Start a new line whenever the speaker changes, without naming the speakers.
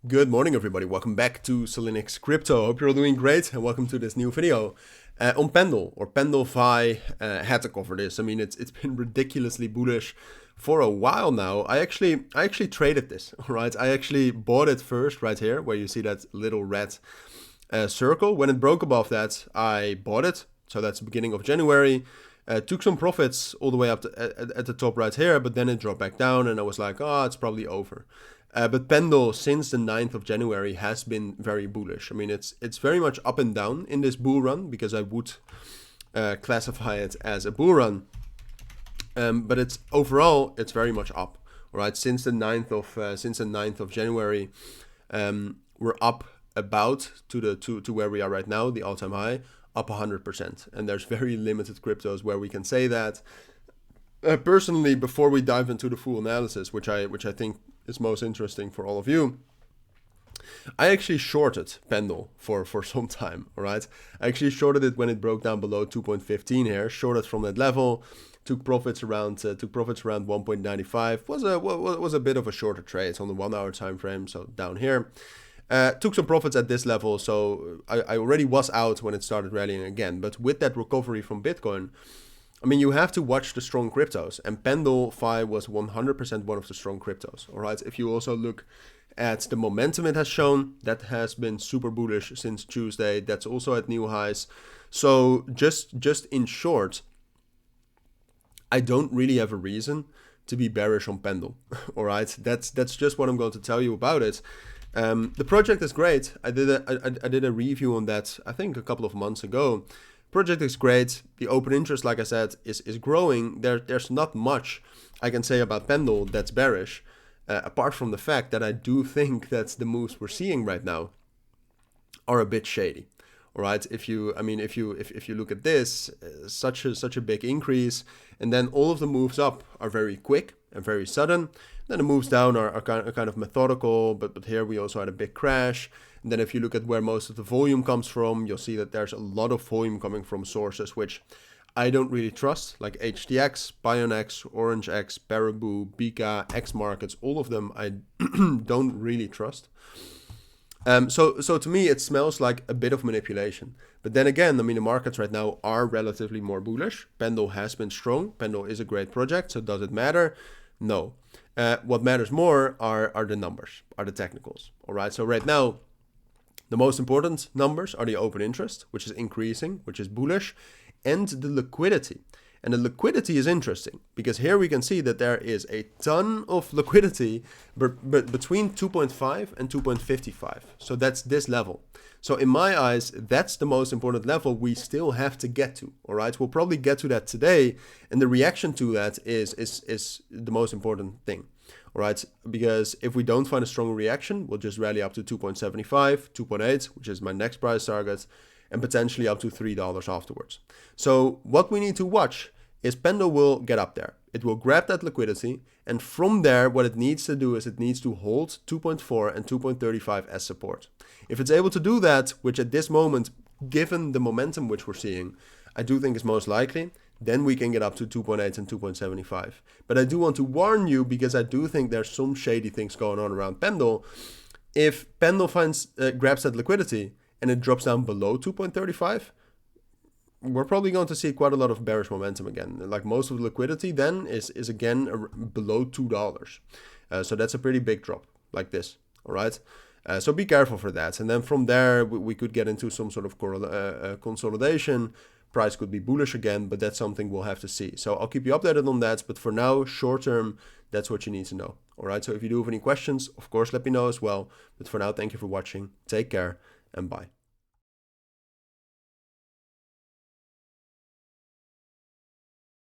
Good morning, everybody. Welcome back to Cilinix Crypto. Hope you're all doing great, and welcome to this new video on Pendle or Pendle Fi. Had to cover this. I mean, it's been ridiculously bullish for a while now. I actually traded this. All right, I actually bought it first right here, where you see that little red circle. When it broke above that, I bought it. So that's the beginning of January. Took some profits all the way up to, at the top right here, but then it dropped back down, and I was like, oh, it's probably over. But Pendle, since the 9th of January, has been very bullish. I mean, it's very much up and down in this bull run, because I would classify it as a bull run. But it's overall, it's very much up. All right, since the 9th of January, we're up about to where we are right now, the all-time high, up 100%. And there's very limited cryptos where we can say that. Personally, before we dive into the full analysis, which I think is most interesting for all of you, I actually shorted Pendle for some time. All right, I actually shorted it when it broke down below 2.15 here. Shorted from that level, took profits around 1.95. Was a bit of a shorter trade. It's on the 1 hour time frame, so down here. Took some profits at this level, so I already was out when it started rallying again. But with that recovery from Bitcoin, I mean, you have to watch the strong cryptos, and Pendle Fi was 100% one of the strong cryptos. All right, if you also look at the momentum it has shown, that has been super bullish since Tuesday. That's also at new highs. So just in short, I don't really have a reason to be bearish on Pendle. All right, that's just what I'm going to tell you about it. The project is great. I did a review on that, I think, a couple of months ago. Project is great. The open interest, like I said, is growing. There's not much I can say about Pendle that's bearish, apart from the fact that I do think that the moves we're seeing right now are a bit shady. All right, if you look at this, such a big increase, and then all of the moves up are very quick and very sudden. Then the moves down are kind of methodical, but here we also had a big crash. And then if you look at where most of the volume comes from, you'll see that there's a lot of volume coming from sources which I don't really trust, like HTX, BionX, OrangeX, Baraboo, Bika, X Markets. All of them I don't really trust. So to me, it smells like a bit of manipulation. But then again, I mean, the markets right now are relatively more bullish. Pendle has been strong. Pendle is a great project. So does it matter? No. What matters more are the numbers, are the technicals. All right. So right now, the most important numbers are the open interest, which is increasing, which is bullish, and the liquidity. And the liquidity is interesting because here we can see that there is a ton of liquidity but between 2.5 and 2.55. So that's this level. So in my eyes, that's the most important level we still have to get to. All right, we'll probably get to that today. And the reaction to that is the most important thing. All right, because if we don't find a strong reaction, we'll just rally up to 2.75, 2.8, which is my next price target, and potentially up to $3 afterwards. So what we need to watch is Pendle will get up there. It will grab that liquidity, and from there, what it needs to do is it needs to hold 2.4 and 2.35 as support. If it's able to do that, which at this moment, given the momentum which we're seeing, I do think is most likely, then we can get up to 2.8 and 2.75. But I do want to warn you, because I do think there's some shady things going on around Pendle. If Pendle grabs that liquidity and it drops down below 2.35, we're probably going to see quite a lot of bearish momentum again. Like most of the liquidity then is again below $2. So that's a pretty big drop like this. All right. So be careful for that. And then from there, we could get into some sort of consolidation. Price could be bullish again, but that's something we'll have to see. So I'll keep you updated on that. But for now, short term, that's what you need to know. All right. So if you do have any questions, of course, let me know as well. But for now, thank you for watching. Take care and bye.